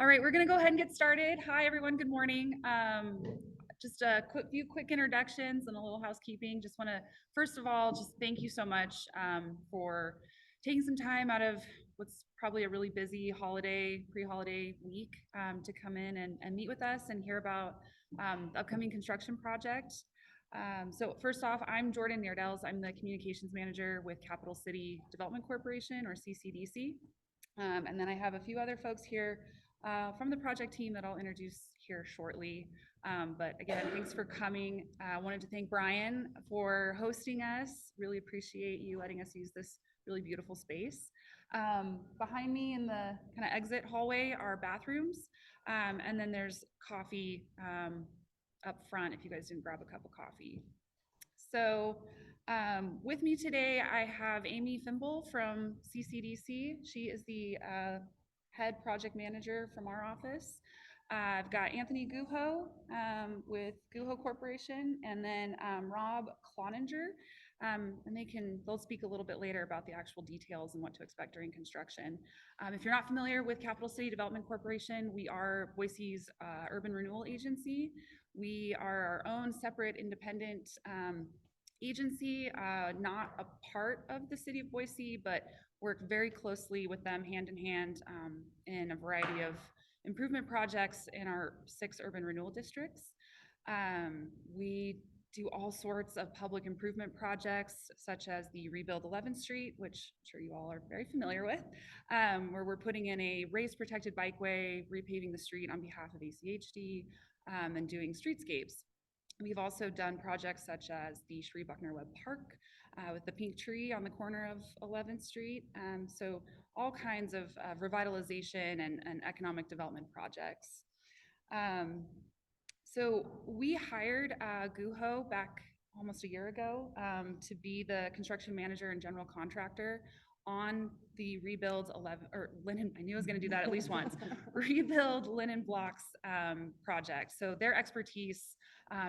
All right, we're going to go ahead and get started. Hi, everyone. Good morning. Just a few quick introductions and a little housekeeping. Just want to, first of all, just thank you so much for taking some time out of what's probably a really busy pre-holiday week to come in and meet with us and hear about the upcoming construction project. So first off, I'm Jordan Neardells. I'm the communications manager with Capital City Development Corporation, or CCDC. And then I have a few other folks here from the project team that I'll introduce here shortly. But again, thanks for coming. I wanted to thank Brian for hosting us. Really appreciate you letting us use this really beautiful space. Behind me in the kind of exit hallway are bathrooms. And then there's coffee up front if you guys didn't grab a cup of coffee. So with me today, I have Amy Fimble from CCDC. She is the head project manager from our office. I've got Anthony Guho with Guho Corporation, and then Rob Cloninger. And they'll speak a little bit later about the actual details and what to expect during construction. If you're not familiar with Capital City Development Corporation, we are Boise's urban renewal agency. We are our own separate independent agency, not a part of the city of Boise, but work very closely with them hand in hand in a variety of improvement projects in our 6 urban renewal districts. We do all sorts of public improvement projects, such as the Rebuild 11th Street, which I'm sure you all are very familiar with, where we're putting in a raised protected bikeway, repaving the street on behalf of ACHD, and doing streetscapes. We've also done projects such as the Shree Buckner Webb Park with the pink tree on the corner of 11th Street. So all kinds of revitalization and economic development projects. So we hired Guho back almost a year ago to be the construction manager and general contractor on the Rebuild 11, or Linen, I knew I was going to do that at least once, Rebuild Linen Blocks project. So their expertise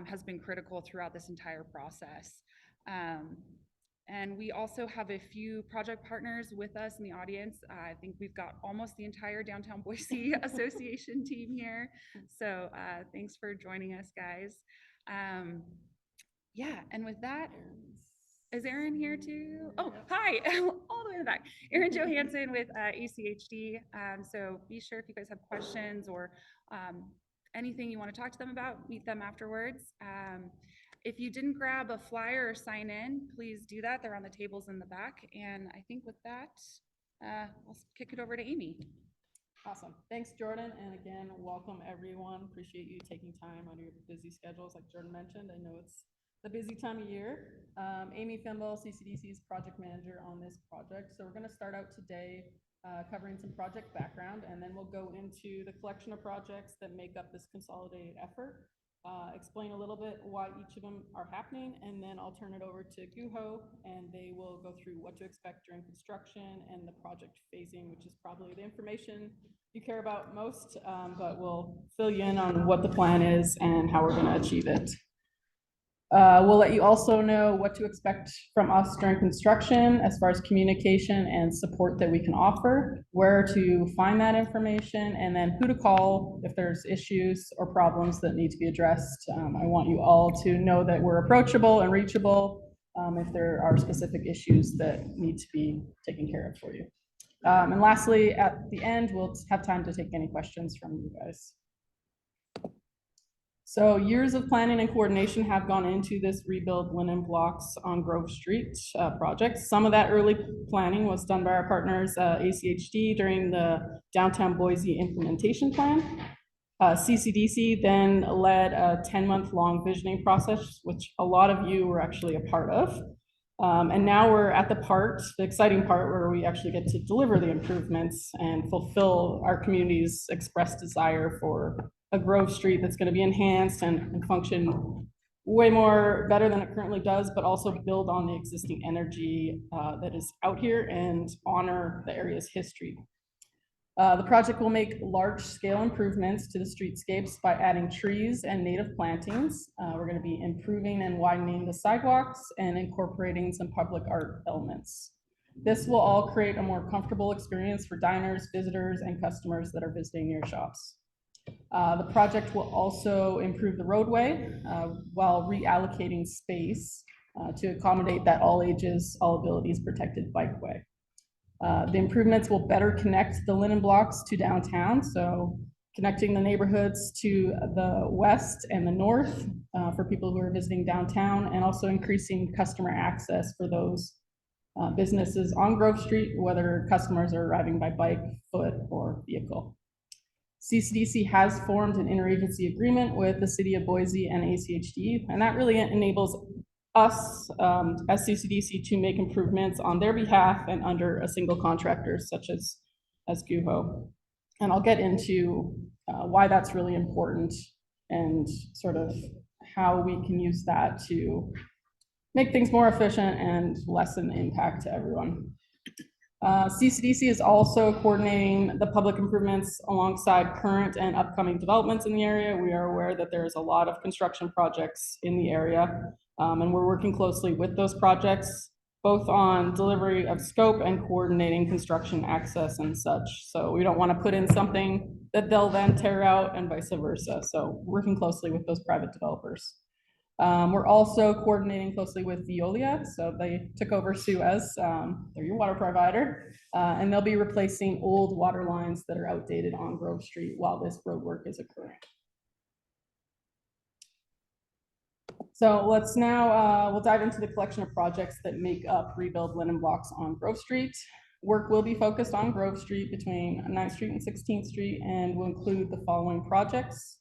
has been critical throughout this entire process. And we also have a few project partners with us in the audience. I think we've got almost the entire Downtown Boise Association team here. So thanks for joining us, guys. Yeah, and with that, is Erin here too? Oh, hi, all the way in the back. Erin Johansson with ACHD. So be sure if you guys have questions or anything you want to talk to them about, meet them afterwards. If you didn't grab a flyer or sign in, please do that. They're on the tables in the back. And I think with that, I'll kick it over to Amy. Awesome. Thanks, Jordan. And again, welcome everyone. Appreciate you taking time out of your busy schedules. Like Jordan mentioned, I know it's the busy time of year. Amy Fimble, CCDC's project manager on this project. So we're going to start out today covering some project background, and then we'll go into the collection of projects that make up this consolidated effort. Explain a little bit why each of them are happening, and then I'll turn it over to Guho, and they will go through what to expect during construction and the project phasing, which is probably the information you care about most, but we'll fill you in on what the plan is and how we're going to achieve it. We'll let you also know what to expect from us during construction as far as communication and support that we can offer, where to find that information, and then who to call if there's issues or problems that need to be addressed. I want you all to know that we're approachable and reachable if there are specific issues that need to be taken care of for you. And lastly, at the end, we'll have time to take any questions from you guys. So years of planning and coordination have gone into this Rebuild Linen Blocks on Grove Street project. Some of that early planning was done by our partners, ACHD, during the Downtown Boise implementation plan. CCDC then led a 10-month-long visioning process, which a lot of you were actually a part of. And now we're at the exciting part where we actually get to deliver the improvements and fulfill our community's expressed desire for a Grove Street that's going to be enhanced and function way more better than it currently does, but also build on the existing energy that is out here and honor the area's history. The project will make large-scale improvements to the streetscapes by adding trees and native plantings. We're going to be improving and widening the sidewalks and incorporating some public art elements. This will all create a more comfortable experience for diners, visitors, and customers that are visiting your shops. The project will also improve the roadway while reallocating space to accommodate that all ages, all abilities protected bikeway. The improvements will better connect the linen blocks to downtown, so connecting the neighborhoods to the west and the north for people who are visiting downtown, and also increasing customer access for those businesses on Grove Street, whether customers are arriving by bike, foot, or vehicle. CCDC has formed an interagency agreement with the City of Boise and ACHD, and that really enables us as CCDC to make improvements on their behalf and under a single contractor such as GUHO. And I'll get into why that's really important and sort of how we can use that to make things more efficient and lessen the impact to everyone. CCDC is also coordinating the public improvements alongside current and upcoming developments in the area. We are aware that there's a lot of construction projects in the area, and we're working closely with those projects, both on delivery of scope and coordinating construction access and such. So we don't want to put in something that they'll then tear out and vice versa. So working closely with those private developers. We're also coordinating closely with Veolia. So they took over Suez, they're your water provider, and they'll be replacing old water lines that are outdated on Grove Street while this road work is occurring. So let's now, we'll dive into the collection of projects that make up Rebuild Linen Blocks on Grove Street. Work will be focused on Grove Street between 9th Street and 16th Street, and will include the following projects.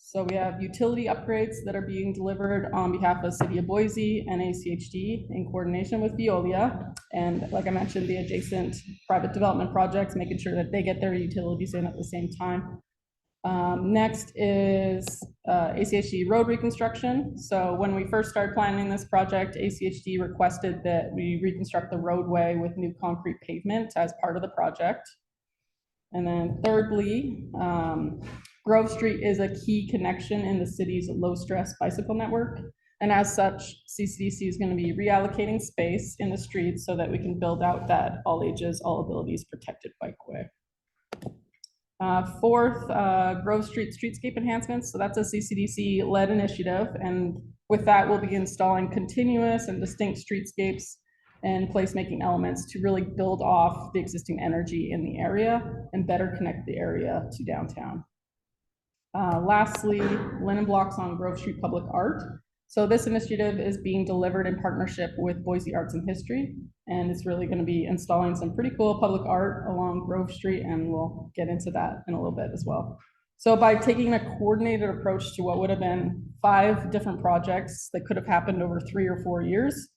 So we have utility upgrades that are being delivered on behalf of City of Boise and ACHD in coordination with Veolia. And like I mentioned, the adjacent private development projects, making sure that they get their utilities in at the same time. Next is ACHD road reconstruction. So when we first started planning this project, ACHD requested that we reconstruct the roadway with new concrete pavement as part of the project. And then thirdly, Grove Street is a key connection in the city's low-stress bicycle network. And as such, CCDC is going to be reallocating space in the streets so that we can build out that all ages, all abilities protected bikeway. Fourth, Grove Street streetscape enhancements. So that's a CCDC-led initiative. And with that, we'll be installing continuous and distinct streetscapes and placemaking elements to really build off the existing energy in the area and better connect the area to downtown. Lastly, linen blocks on Grove Street Public Art. So this initiative is being delivered in partnership with Boise Arts and History, and it's really going to be installing some pretty cool public art along Grove Street, and we'll get into that in a little bit as well. So by taking a coordinated approach to what would have been 5 different projects that could have happened over 3 or 4 years,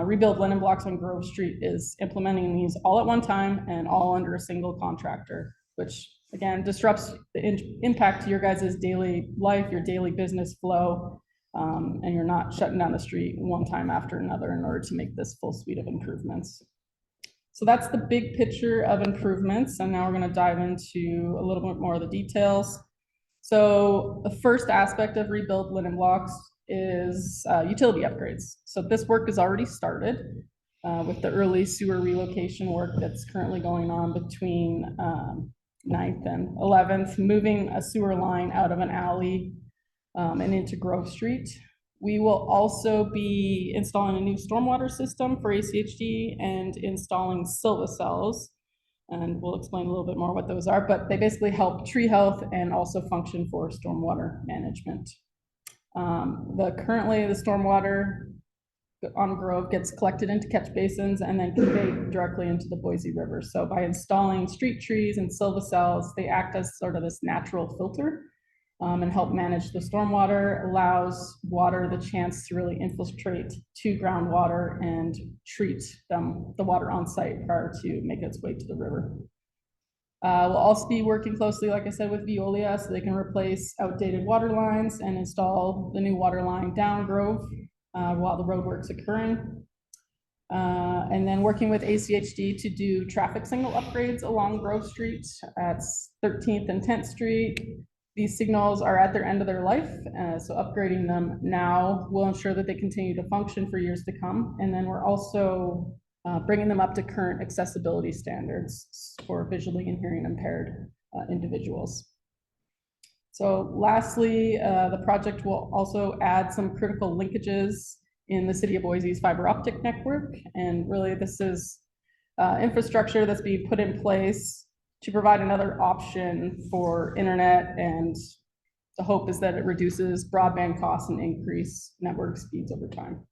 Rebuild Linen Blocks on Grove Street is implementing these all at one time and all under a single contractor, which again disrupts the impact to your guys' daily life, your daily business flow, and you're not shutting down the street one time after another in order to make this full suite of improvements. So that's the big picture of improvements, and now we're going to dive into a little bit more of the details. So the first aspect of Rebuild Linen Blocks is utility upgrades. So this work has already started with the early sewer relocation work that's currently going on between 9th and 11th, moving a sewer line out of an alley and into Grove Street. We will also be installing a new stormwater system for ACHD and installing Silva cells. And we'll explain a little bit more what those are, but they basically help tree health and also function for stormwater management. Currently the stormwater on Grove gets collected into catch basins and then conveyed directly into the Boise River. So by installing street trees and Silva cells, they act as sort of this natural filter and help manage the stormwater, allows water the chance to really infiltrate to groundwater and treat the water on site prior to make its way to the river. We'll also be working closely, like I said, with Veolia so they can replace outdated water lines and install the new water line down Grove while the road work's occurring. And then working with ACHD to do traffic signal upgrades along Grove Street at 13th and 10th Street. These signals are at their end of their life, so upgrading them now will ensure that they continue to function for years to come. And then we're also bringing them up to current accessibility standards for visually and hearing impaired individuals. So lastly, the project will also add some critical linkages in the city of Boise's fiber optic network. And really this is infrastructure that's being put in place to provide another option for internet, and the hope is that it reduces broadband costs and increase network speeds over time.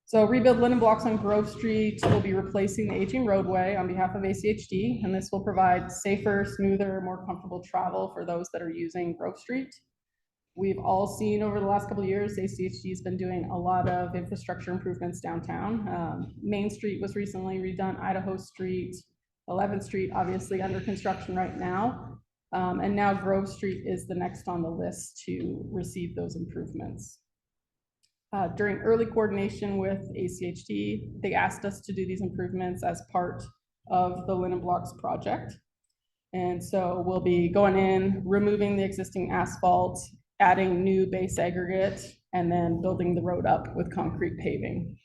So rebuild linen blocks on Grove Street will be replacing the aging roadway on behalf of ACHD, and this will provide safer, smoother, more comfortable travel for those that are using Grove Street. We've all seen over the last couple of years, ACHD has been doing a lot of infrastructure improvements downtown. Main Street was recently redone, Idaho Street, 11th Street, obviously under construction right now. And now Grove Street is the next on the list to receive those improvements. During early coordination with ACHD, they asked us to do these improvements as part of the linen blocks project. And so we'll be going in, removing the existing asphalt, adding new base aggregate, and then building the road up with concrete paving.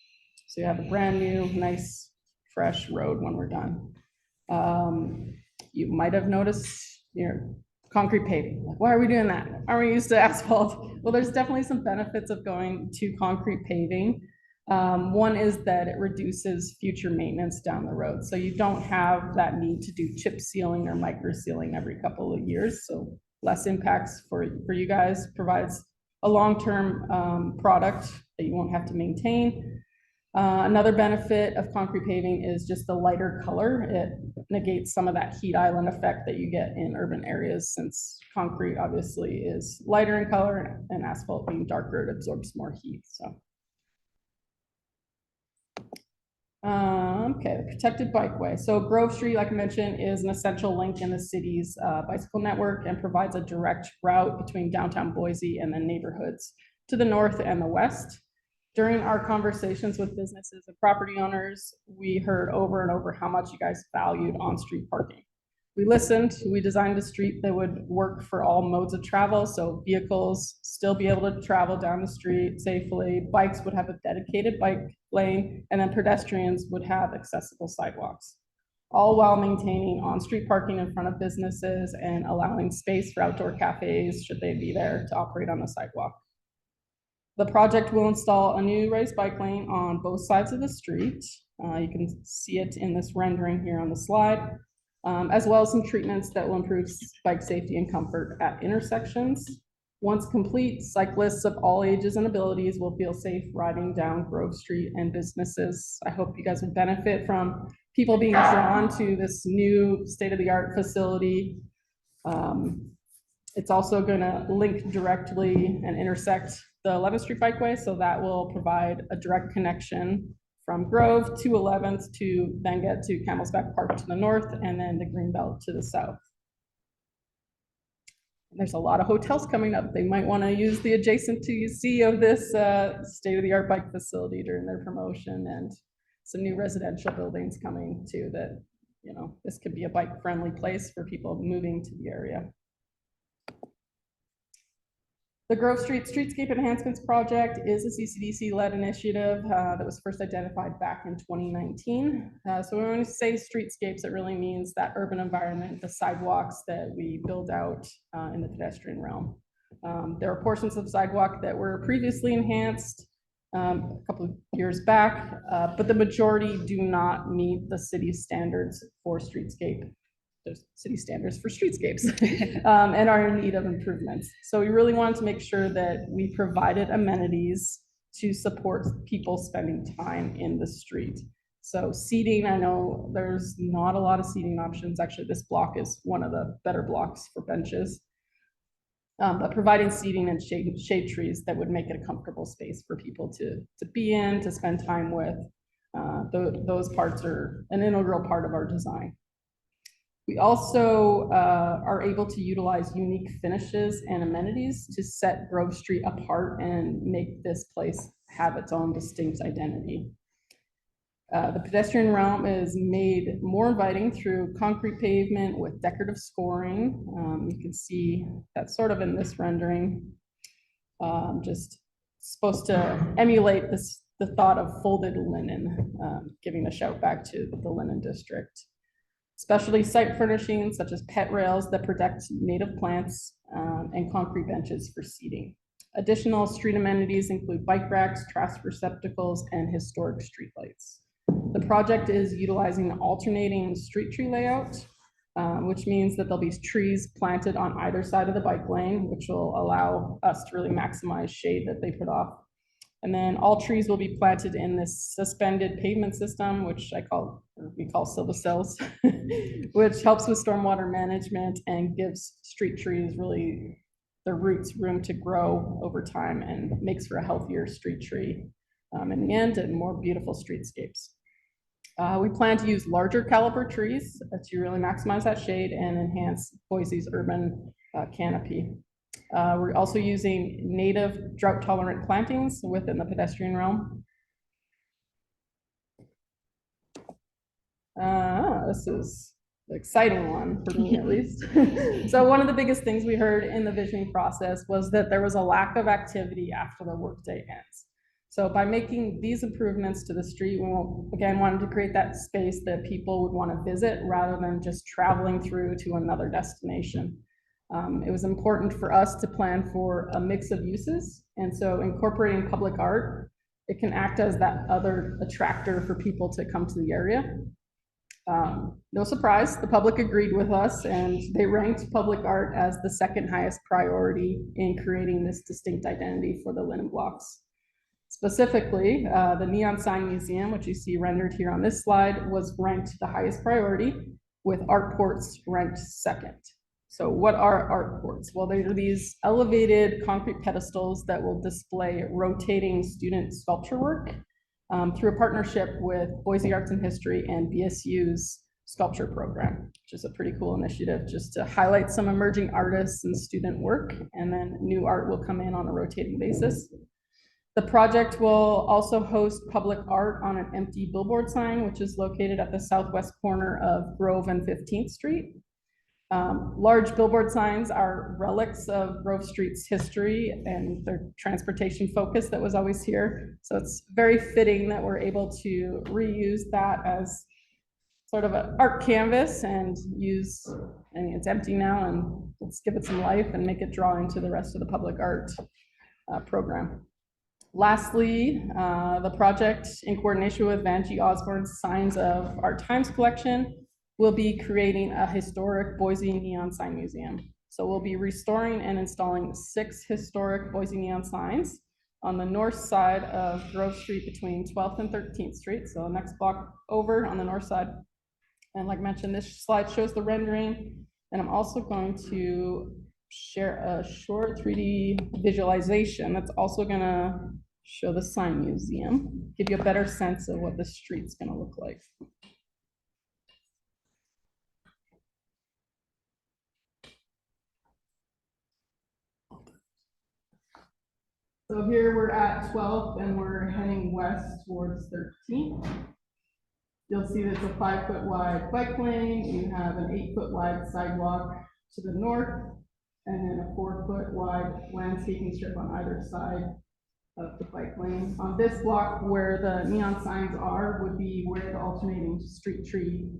So you have a brand new, nice, fresh road when we're done. You might have noticed, concrete paving. Like, why are we doing that? Aren't we used to asphalt? Well, there's definitely some benefits of going to concrete paving. One is that it reduces future maintenance down the road. So you don't have that need to do chip sealing or micro sealing every couple of years. So less impacts for you guys, provides a long-term product that you won't have to maintain. Another benefit of concrete paving is just the lighter color. It negates some of that heat island effect that you get in urban areas, since concrete obviously is lighter in color and asphalt being darker, it absorbs more heat. So. Okay, the protected bikeway. So Grove Street, like I mentioned, is an essential link in the city's bicycle network and provides a direct route between downtown Boise and the neighborhoods to the north and the west. During our conversations with businesses and property owners, we heard over and over how much you guys valued on-street parking. We listened, we designed a street that would work for all modes of travel, so vehicles still be able to travel down the street safely, bikes would have a dedicated bike lane, and then pedestrians would have accessible sidewalks, all while maintaining on-street parking in front of businesses and allowing space for outdoor cafes, should they be there, to operate on the sidewalk. The project will install a new raised bike lane on both sides of the street. You can see it in this rendering here on the slide. As well as some treatments that will improve bike safety and comfort at intersections. Once complete, cyclists of all ages and abilities will feel safe riding down Grove Street, and businesses, I hope you guys will benefit from people being drawn to this new state-of-the-art facility. It's also going to link directly and intersect the 11th Street Bikeway, so that will provide a direct connection from Grove to 11th to then get to Camel's Back Park to the north, and then the Greenbelt to the south. There's a lot of hotels coming up. They might want to use the adjacency of this state-of-the-art bike facility during their promotion, and some new residential buildings coming too, that, this could be a bike-friendly place for people moving to the area. The Grove Street Streetscape Enhancements Project is a CCDC-led initiative that was first identified back in 2019. So when we say streetscapes, it really means that urban environment, the sidewalks that we build out in the pedestrian realm. There are portions of sidewalk that were previously enhanced a couple of years back, but the majority do not meet the city's standards for streetscape. There's city standards for streetscapes and are in need of improvements. So we really wanted to make sure that we provided amenities to support people spending time in the street. So seating, I know there's not a lot of seating options. Actually, this block is one of the better blocks for benches. But providing seating and shade trees that would make it a comfortable space for people to be in, to spend time with. Those parts are an integral part of our design. We also are able to utilize unique finishes and amenities to set Grove Street apart and make this place have its own distinct identity. The pedestrian realm is made more inviting through concrete pavement with decorative scoring. You can see that's sort of in this rendering, just supposed to emulate the the thought of folded linen, giving a shout back to the linen district. Specialty site furnishings such as pet rails that protect native plants and concrete benches for seating. Additional street amenities include bike racks, trash receptacles, and historic streetlights. The project is utilizing an alternating street tree layout, which means that there'll be trees planted on either side of the bike lane, which will allow us to really maximize shade that they put off. And then all trees will be planted in this suspended pavement system, which we call silvicells, which helps with stormwater management and gives street trees really their roots room to grow over time and makes for a healthier street tree in the end and more beautiful streetscapes. We plan to use larger caliber trees to really maximize that shade and enhance Boise's urban canopy. We're also using native drought-tolerant plantings within the pedestrian realm. This is the exciting one for me, at least. So one of the biggest things we heard in the visioning process was that there was a lack of activity after the workday ends. So by making these improvements to the street, we again wanted to create that space that people would want to visit rather than just traveling through to another destination. It was important for us to plan for a mix of uses. And so incorporating public art, it can act as that other attractor for people to come to the area. No surprise, the public agreed with us and they ranked public art as the second highest priority in creating this distinct identity for the linen blocks. Specifically, the Neon Sign Museum, which you see rendered here on this slide, was ranked the highest priority, with art ports ranked second. So what are art ports? Well, they are these elevated concrete pedestals that will display rotating student sculpture work through a partnership with Boise Arts and History and BSU's sculpture program, which is a pretty cool initiative just to highlight some emerging artists and student work, and then new art will come in on a rotating basis. The project will also host public art on an empty billboard sign, which is located at the southwest corner of Grove and 15th Street. Large billboard signs are relics of Grove Street's history and their transportation focus that was always here. So it's very fitting that we're able to reuse that as sort of an art canvas and use, I mean, it's empty now and let's give it some life and make it draw into the rest of the public art program. Lastly, the project, in coordination with Van G. Osborne's Signs of Our Times collection, will be creating a historic Boise neon sign museum. So we'll be restoring and installing 6 historic Boise neon signs on the north side of Grove Street between 12th and 13th Street. So next block over on the north side. And like mentioned, this slide shows the rendering. And I'm also going to share a short 3D visualization that's also gonna show the sign museum, give you a better sense of what the street's gonna look like. So here we're at 12th and we're heading west towards 13th. You'll see there's a 5-foot wide bike lane. You have an 8-foot wide sidewalk to the north, and then a 4-foot wide landscaping strip on either side of the bike lane. On this block where the neon signs are would be where the alternating street tree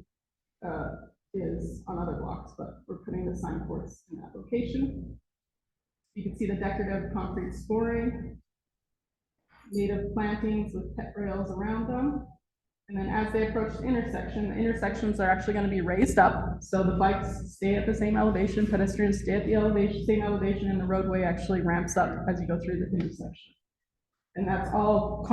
is on other blocks, but we're putting the sign ports in that location. You can see the decorative concrete scoring, native plantings with pet rails around them. And then as they approach the intersections are actually going to be raised up. So the bikes stay at the same elevation, pedestrians stay at the same elevation, and the roadway actually ramps up as you go through the intersection. And that's all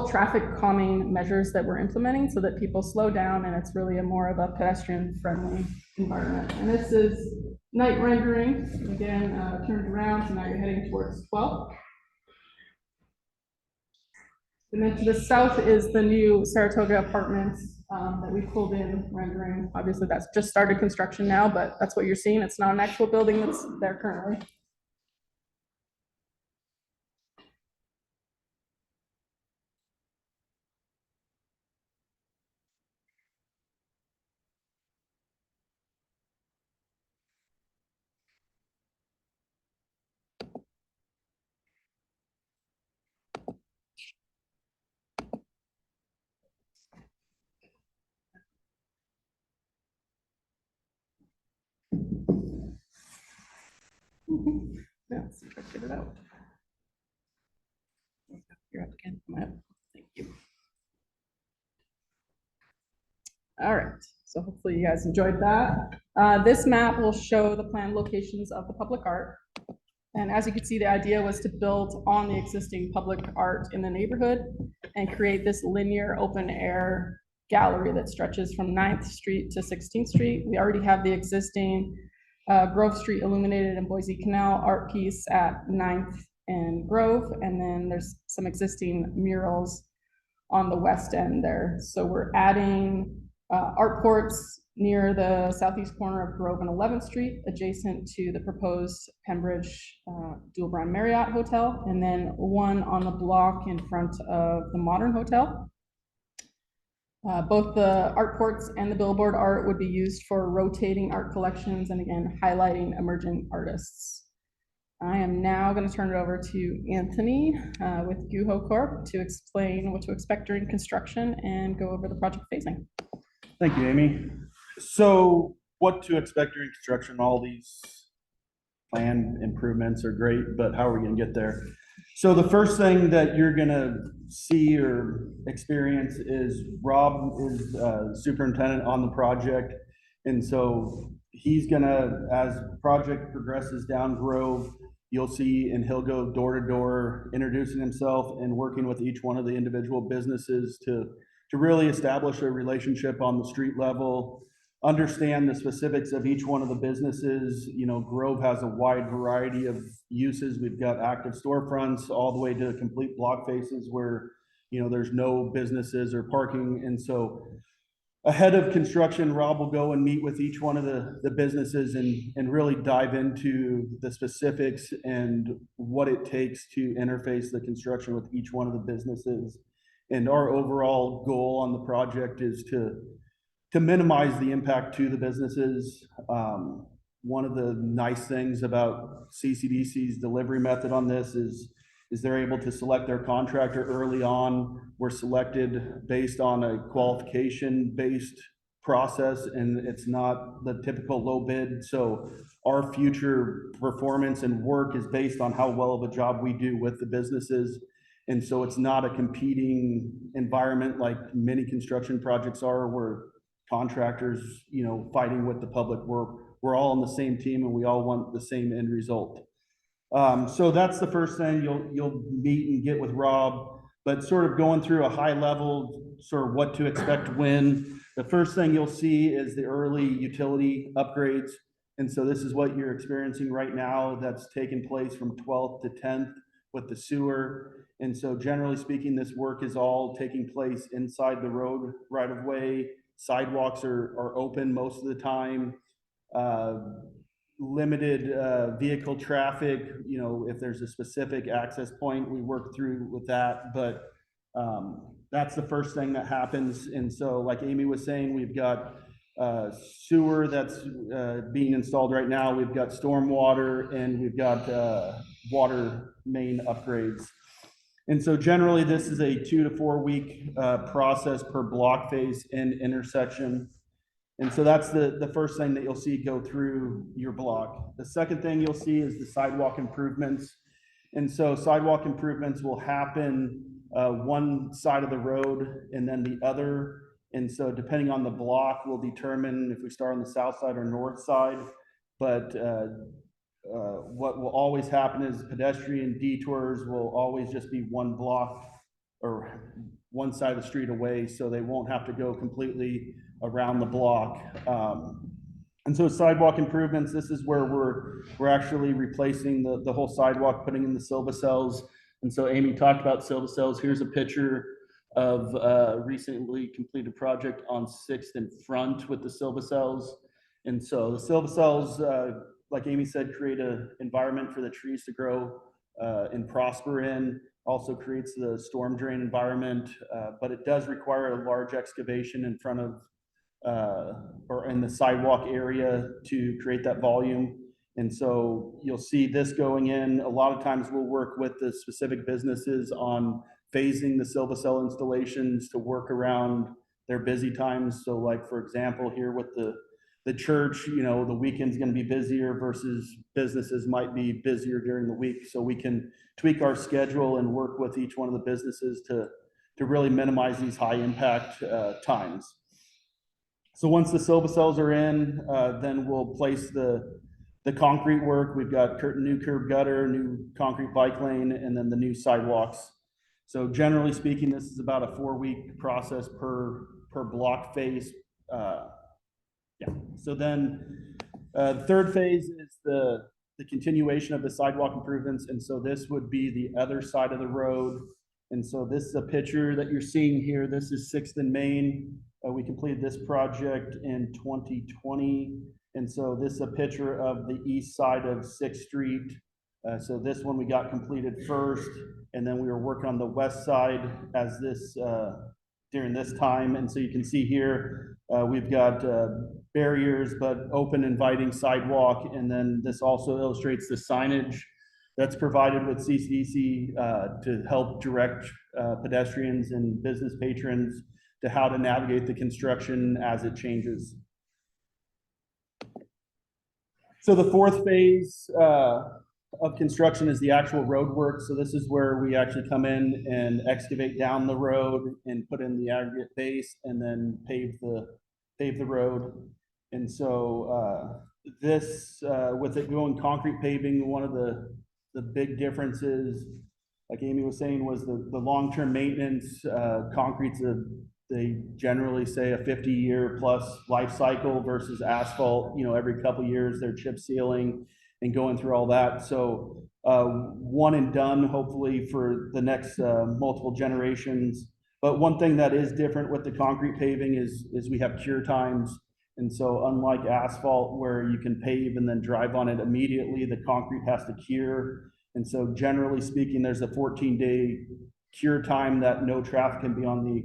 traffic calming measures that we're implementing so that people slow down and it's really more of a pedestrian friendly environment. And this is night rendering, again, turned around, so now you're heading towards 12. And then to the south is the new Saratoga Apartments that we pulled in rendering. Obviously that's just started construction now, but that's what you're seeing. It's not an actual building that's there currently. Yeah, let's see if I get it out. You're up again. Come on. Thank you. All right, so hopefully you guys enjoyed that. This map will show the planned locations of the public art. And as you can see, the idea was to build on the existing public art in the neighborhood and create this linear open air gallery that stretches from 9th Street to 16th Street. We already have the existing Grove Street Illuminated and Boise Canal art piece at 9th and Grove, and then there's some existing murals on the west end there. So we're adding art ports near the southeast corner of Grove and 11th Street, adjacent to the proposed Pembridge Dual Brand Marriott Hotel, and then one on the block in front of the Modern Hotel. Both the art ports and the billboard art would be used for rotating art collections and again, highlighting emerging artists. I am now going to turn it over to Anthony with Guho Corp to explain what to expect during construction and go over the project phasing. Thank you, Amy. So what to expect during construction? All these planned improvements are great, but how are we going to get there? So the first thing that you're going to see or experience is Rob is superintendent on the project. And so he's going to, as the project progresses down Grove, you'll see, and he'll go door to door, introducing himself and working with each one of the individual businesses to really establish a relationship on the street level, understand the specifics of each one of the businesses. You know, Grove has a wide variety of uses. We've got active storefronts all the way to complete block faces where, you know, there's no businesses or parking. And so ahead of construction, Rob will go and meet with each one of the businesses and really dive into the specifics and what it takes to interface the construction with each one of the businesses. And our overall goal on the project is to minimize the impact to the businesses. One of the nice things about CCDC's delivery method on this is they're able to select their contractor early on. We're selected based on a qualification-based process, and it's not the typical low bid. So our future performance and work is based on how well of a job we do with the businesses. And so it's not a competing environment like many construction projects are, where contractors, you know, fighting with the public. We're all on the same team and we all want the same end result. So that's the first thing. You'll meet and get with Rob, but sort of going through a high level, sort of what to expect when. The first thing you'll see is the early utility upgrades. And so this is what you're experiencing right now. That's taken place from 12th to 10th with the sewer. And so generally speaking, this work is all taking place inside the road right of way. Sidewalks are open most of the time. Limited vehicle traffic, you know, if there's a specific access point, we work through with that. But that's the first thing that happens. And so like Amy was saying, we've got sewer that's being installed right now. We've got stormwater and we've got water main upgrades. And so generally this is a 2 to 4 week process per block phase and intersection. And so that's the first thing that you'll see go through your block. The second thing you'll see is the sidewalk improvements. And so sidewalk improvements will happen one side of the road and then the other. And so depending on the block will determine if we start on the south side or north side. But what will always happen is pedestrian detours will always just be one block or one side of the street away, so they won't have to go completely around the block. And so sidewalk improvements, this is where we're actually replacing the whole sidewalk, putting in the silvocels. And so Amy talked about silvocels. Here's a picture of a recently completed project on 6th in front with the silvocels. And so the silvocels, like Amy said, create an environment for the trees to grow and prosper in. Also creates the storm drain environment, but it does require a large excavation in front of or in the sidewalk area to create that volume. And so you'll see this going in. A lot of times we'll work with the specific businesses on phasing the silvocell installations to work around their busy times. So like, for example, here with the the church, you know, the weekend's gonna be busier versus businesses might be busier during the week. So we can tweak our schedule and work with each one of the businesses to really minimize these high impact times. So once the silva cells are in, then we'll place the concrete work. We've got new curb gutter, new concrete bike lane, and then the new sidewalks. So generally speaking, this is about a 4-week process per block phase. Yeah. So then the third phase is the continuation of the sidewalk improvements. And so this would be the other side of the road. And so this is a picture that you're seeing here. This is 6th and Main. We completed this project in 2020. And so this is a picture of the east side of 6th Street. So this one we got completed first, and then we were working on the west side as this during this time. And so you can see here, we've got barriers, but open, inviting sidewalk. And then this also illustrates the signage that's provided with CCDC to help direct pedestrians and business patrons to how to navigate the construction as it changes. So the fourth phase of construction is the actual road work. So this is where we actually come in and excavate down the road and put in the aggregate base and then pave the road. And so this, with it going concrete paving, one of the big differences, like Amy was saying, was the long-term maintenance. Concrete's they generally say a 50-year plus life cycle versus asphalt, you know, every couple years they're chip sealing and going through all that. So one and done, hopefully, for the next multiple generations. But one thing that is different with the concrete paving is we have cure times. And so unlike asphalt where you can pave and then drive on it immediately, the concrete has to cure. And so generally speaking, there's a 14-day cure time that no traffic can be on the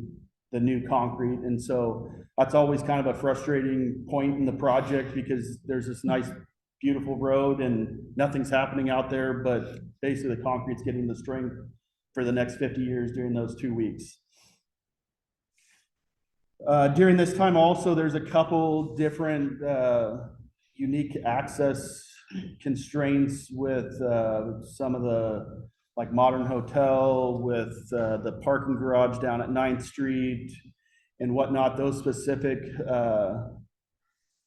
new concrete. And so that's always kind of a frustrating point in the project because there's this nice, beautiful road and nothing's happening out there, but basically the concrete's getting the strength for the next 50 years during those 2 weeks. During this time also, there's a couple different unique access constraints with some of the like Modern Hotel, with the parking garage down at 9th Street and whatnot. Those specific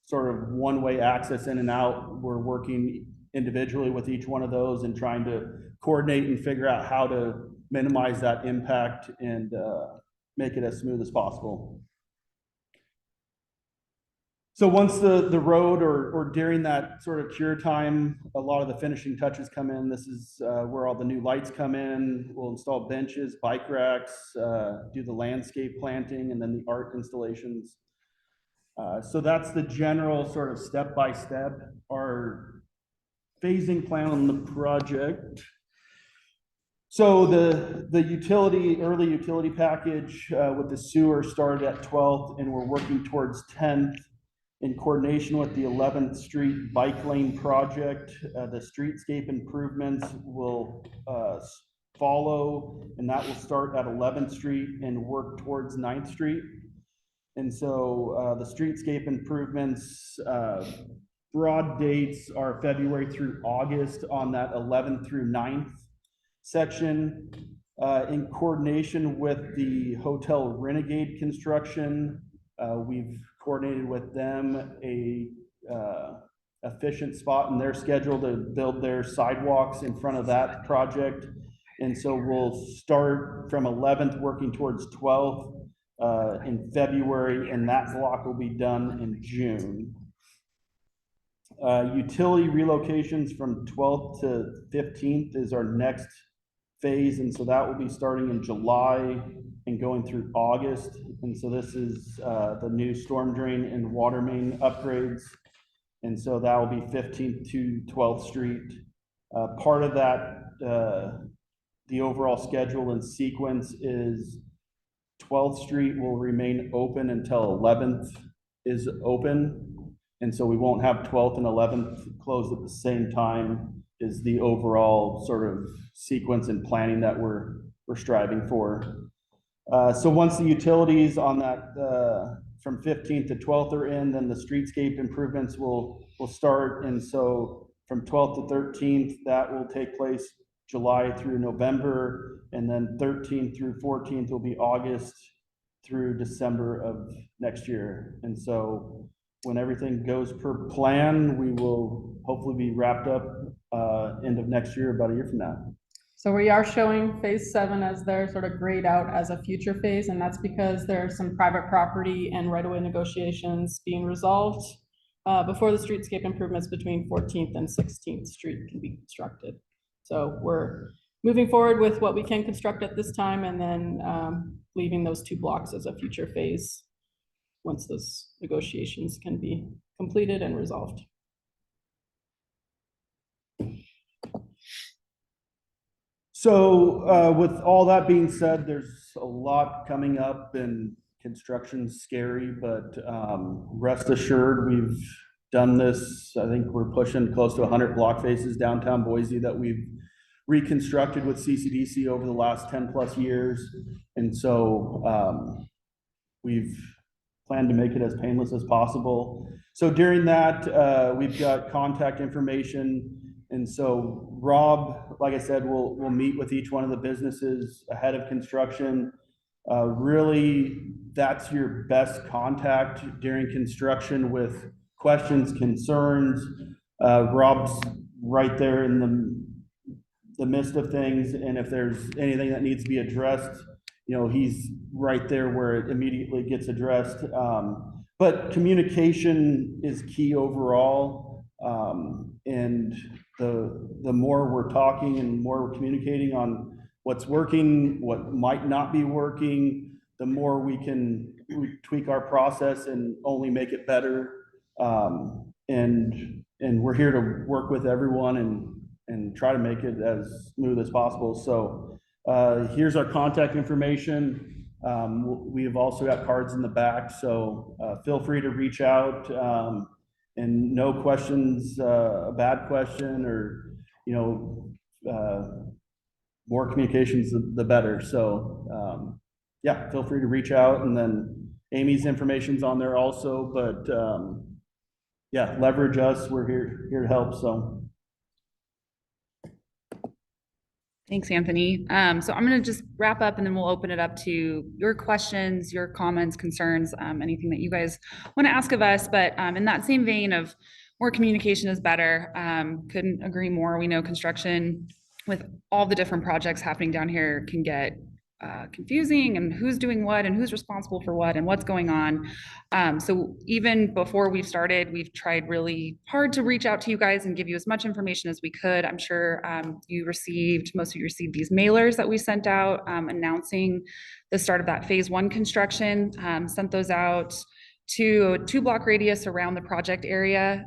sort of one-way access in and out, we're working individually with each one of those and trying to coordinate and figure out how to minimize that impact and make it as smooth as possible. So once the road or during that sort of cure time, a lot of the finishing touches come in. This is where all the new lights come in. We'll install benches, bike racks, do the landscape planting, and then the art installations. So that's the general sort of step-by-step. Our phasing plan on the project. So the early utility package with the sewer started at 12th, and we're working towards 10th. In coordination with the 11th Street bike lane project, the streetscape improvements will follow, and that will start at 11th Street and work towards 9th Street. And so the streetscape improvements, broad dates are February through August on that 11th through 9th section. In coordination with the Hotel Renegade construction, we've coordinated with them a efficient spot in their schedule to build their sidewalks in front of that project. And so we'll start from 11th working towards 12th in February, and that block will be done in June. Utility relocations from 12th to 15th is our next phase, and so that will be starting in July and going through August. And so this is the new storm drain and water main upgrades. And so that will be 15th to 12th Street. Part of that, the overall schedule and sequence is 12th Street will remain open until 11th is open. And so we won't have 12th and 11th closed at the same time is the overall sort of sequence and planning that we're striving for. So once the utilities on that from 15th to 12th are in, then the streetscape improvements will start. And so from 12th to 13th, that will take place July through November, and then 13th through 14th will be August through December of next year. And so when everything goes per plan, we will hopefully be wrapped up end of next year, about a year from now. So we are showing phase 7 as their sort of grayed out as a future phase, and that's because there are some private property and right-of-way negotiations being resolved before the streetscape improvements between 14th and 16th Street can be constructed. So we're moving forward with what we can construct at this time, and then leaving those 2 blocks as a future phase once those negotiations can be completed and resolved. So with all that being said, there's a lot coming up, and construction's scary, but rest assured, we've done this. I think we're pushing close to 100 block faces downtown Boise that we've reconstructed with CCDC over the last 10 plus years. And so we've planned to make it as painless as possible. So during that, we've got contact information. And so Rob, like I said, will meet with each one of the businesses ahead of construction. Really, that's your best contact during construction with questions, concerns. Rob's right there in the midst of things, and if there's anything that needs to be addressed, you know, he's right there where it immediately gets addressed. But communication is key overall, and the more we're talking and more we're communicating on what's working, what might not be working, the more we can tweak our process and only make it better. And we're here to work with everyone and try to make it as smooth as possible. So here's our contact information. We have also got cards in the back, so feel free to reach out. And no questions, a bad question, or, you know, more communications, the better. So yeah, feel free to reach out, and then Amy's information's on there also, but yeah, leverage us. We're here to help. So Thanks, Anthony. So I'm going to just wrap up, and then we'll open it up to your questions, your comments, concerns, anything that you guys want to ask of us. But in that same vein of more communication is better, couldn't agree more. We know construction with all the different projects happening down here can get confusing, and who's doing what and who's responsible for what and what's going on. So even before we've started, we've tried really hard to reach out to you guys and give you as much information as we could. I'm sure most of you received these mailers that we sent out announcing the start of that phase 1 construction. Sent those out to a 2-block radius around the project area.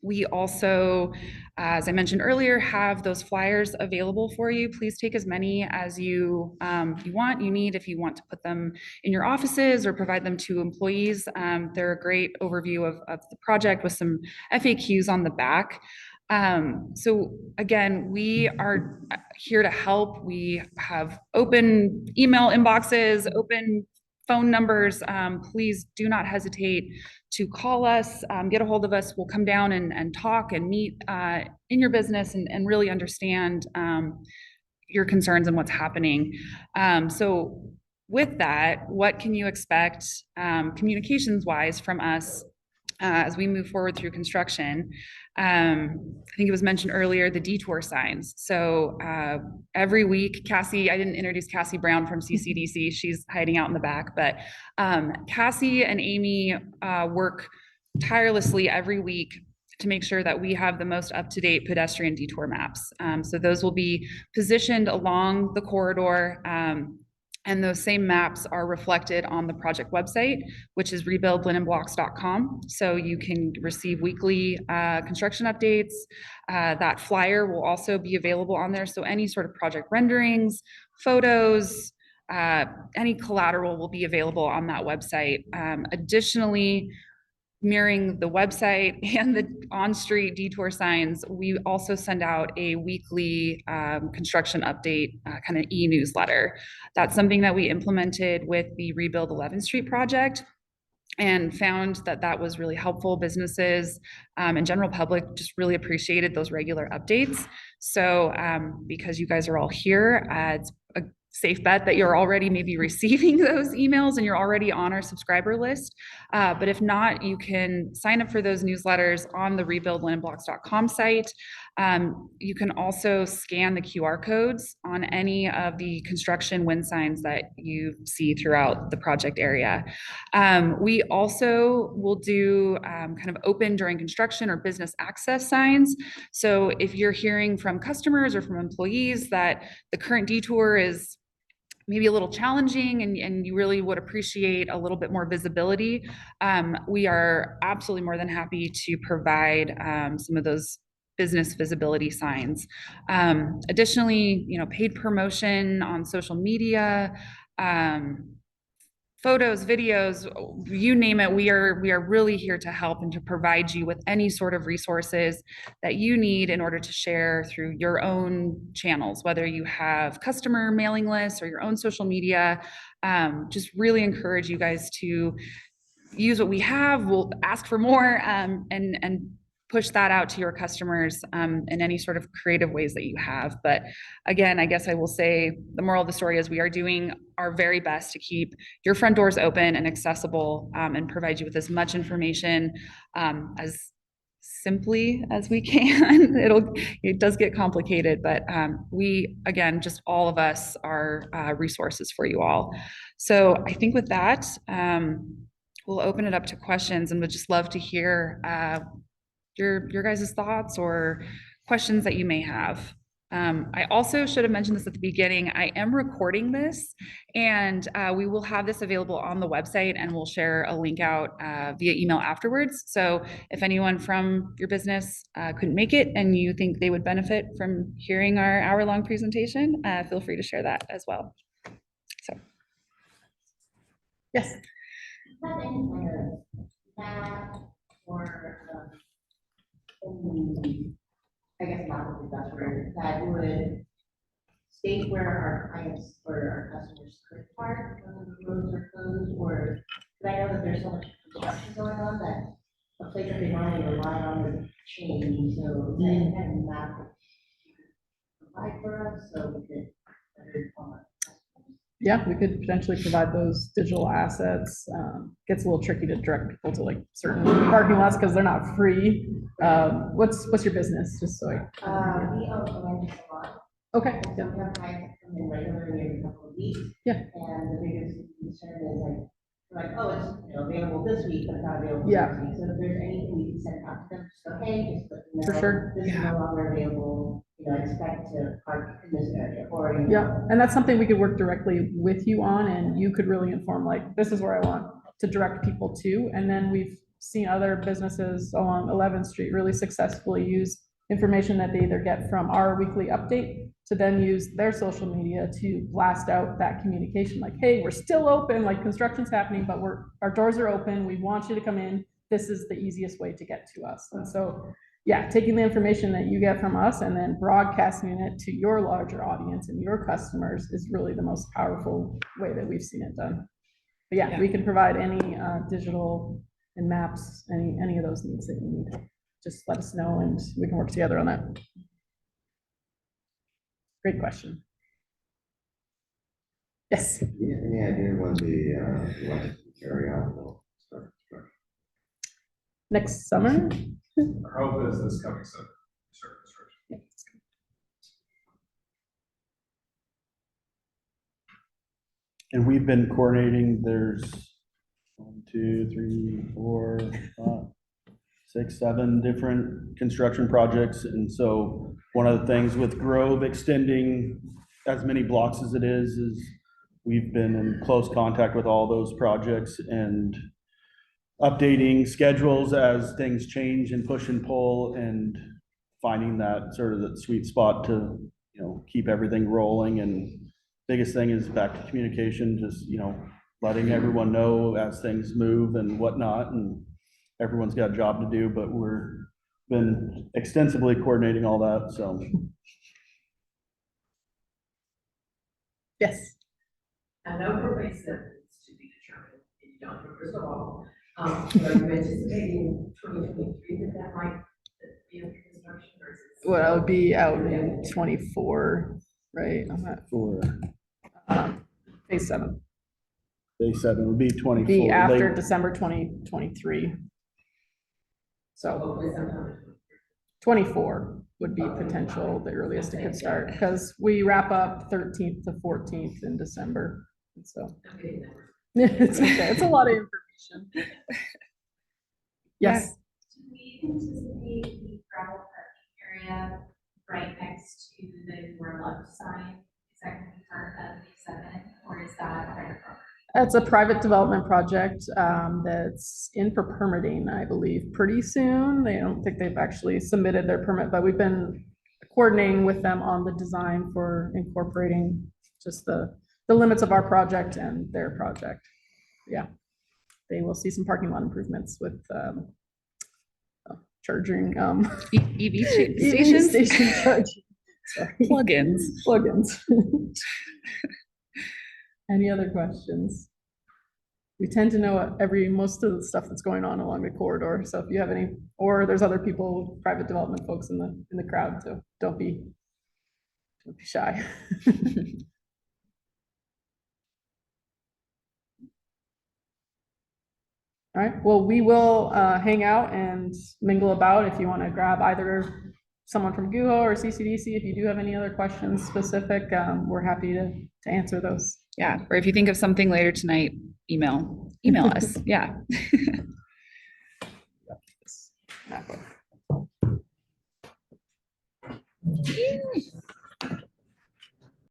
We also, as I mentioned earlier, have those flyers available for you. Please take as many as you need. If you want to put them in your offices or provide them to employees, they're a great overview of the project with some FAQs on the back. So again, we are here to help. We have open email inboxes, open phone numbers. Please do not hesitate to call us, get a hold of us. We'll come down and talk and meet in your business and really understand your concerns and what's happening. So with that, what can you expect communications wise from us as we move forward through construction? I think it was mentioned earlier, the detour signs. So every week, Cassie, I didn't introduce Cassie Brown from CCDC. She's hiding out in the back, but Cassie and Amy work tirelessly every week to make sure that we have the most up-to-date pedestrian detour maps. So those will be positioned along the corridor, and those same maps are reflected on the project website, which is rebuildlinenblocks.com. So you can receive weekly construction updates. That flyer will also be available on there. So any sort of project renderings, photos, any collateral will be available on that website. Additionally, mirroring the website and the on-street detour signs, we also send out a weekly construction update kind of e-newsletter. That's something that we implemented with the Rebuild 11th Street project. and found that that was really helpful. Businesses and general public just really appreciated those regular updates. So because you guys are all here, it's a safe bet that you're already maybe receiving those emails and you're already on our subscriber list. But if not, you can sign up for those newsletters on the rebuildlandblocks.com site. You can also scan the QR codes on any of the construction wind signs that you see throughout the project area. We also will do kind of open during construction or business access signs. So if you're hearing from customers or from employees that the current detour is maybe a little challenging and you really would appreciate a little bit more visibility, we are absolutely more than happy to provide some of those business visibility signs. Additionally, paid promotion on social media, photos, videos, you name it, we are really here to help and to provide you with any sort of resources that you need in order to share through your own channels, whether you have customer mailing lists or your own social media. Just really encourage you guys to use what we have. We'll ask for more and push that out to your customers in any sort of creative ways that you have. But again, I guess I will say the moral of the story is we are doing our very best to keep your front doors open and accessible and provide you with as much information as simply as we can. It does get complicated, but we, again, just all of us are resources for you all. So I think with that, we'll open it up to questions and would just love to hear your guys' thoughts or questions that you may have. I also should have mentioned this at the beginning. I am recording this and we will have this available on the website and we'll share a link out via email afterwards. So if anyone from your business couldn't make it and you think they would benefit from hearing our hour-long presentation, feel free to share that as well. So. Yes. Have any kind of map or I guess not would be the best word, that would state where our clients or our customers could park when the roads are closed, or, because I know that there's so much construction going on that a place that they normally rely on is changing, so any kind of map that you could provide for us, so we could better inform our customers. Yeah, we could potentially provide those digital assets. Gets a little tricky to direct people to like certain parking lots because they're not free. What's your business? Just so We own a land salon. Okay. So we have clients that come in regularly every couple of weeks. Yeah. And the biggest concern is like, oh, it's available this week, but not available Yeah. next week. So if there's anything we can send out to them, just go, hey, just let them know. For sure. This is no longer available, expect to park in this area or. Yeah, and that's something we could work directly with you on, and you could really inform, like, this is where I want to direct people to. And then we've seen other businesses along 11th Street really successfully use information that they either get from our weekly update to then use their social media to blast out that communication, like, hey, we're still open, like construction's happening, but our doors are open, we want you to come in, this is the easiest way to get to us. And so, yeah, taking the information that you get from us and then broadcasting it to your larger audience and your customers is really the most powerful way that we've seen it done. But yeah, we can provide any digital and maps, any of those needs that you need. Just let us know and we can work together on that. Great question. Yes. Yeah, any idea when the electric carry out will start construction? Next summer. Our hope is this coming summer, start construction. And we've been coordinating, there's 1, 2, 3, 4, 5, 6, 7 different construction projects. And so one of the things with Grove extending as many blocks as it is we've been in close contact with all those projects and updating schedules as things change and push and pull and finding that sort of that sweet spot to, keep everything rolling. And biggest thing is back to communication, just, letting everyone know as things move and whatnot, and everyone's got a job to do, but we're been extensively coordinating all that, so. Yes. I know for myself it's to be determined, and you don't have a crystal ball. So are you anticipating 2023 that might be under construction or is it? Well, it would be out in 24, right? I'm not, For phase 7. day 7 would be 24. Be after late- December 2023. So Hopefully sometime. 24 would be potential, the earliest it could start, because we wrap up 13th to 14th in December. And so I'm getting there. it's okay. It's a lot of information. Yes. Do we anticipate the gravel parking area right next to the Your Love sign? Is that going to be part of the 7 or is that private property? It's a private development project that's in for permitting, I believe, pretty soon. They don't think they've actually submitted their permit, but we've been coordinating with them on the design for incorporating just the limits of our project and their project. Yeah, they will see some parking lot improvements with charging. EV stations, Station charging. Sorry. plugins. Plugins. Any other questions? We tend to know most of the stuff that's going on along the corridor. So if you have any, or there's other people, private development folks in the crowd, so don't be shy. All right, well, we will hang out and mingle about if you want to grab either someone from GUHO or CCDC. If you do have any other questions specific, we're happy to answer those. Yeah, or if you think of something later tonight, email us. Yeah. Exactly.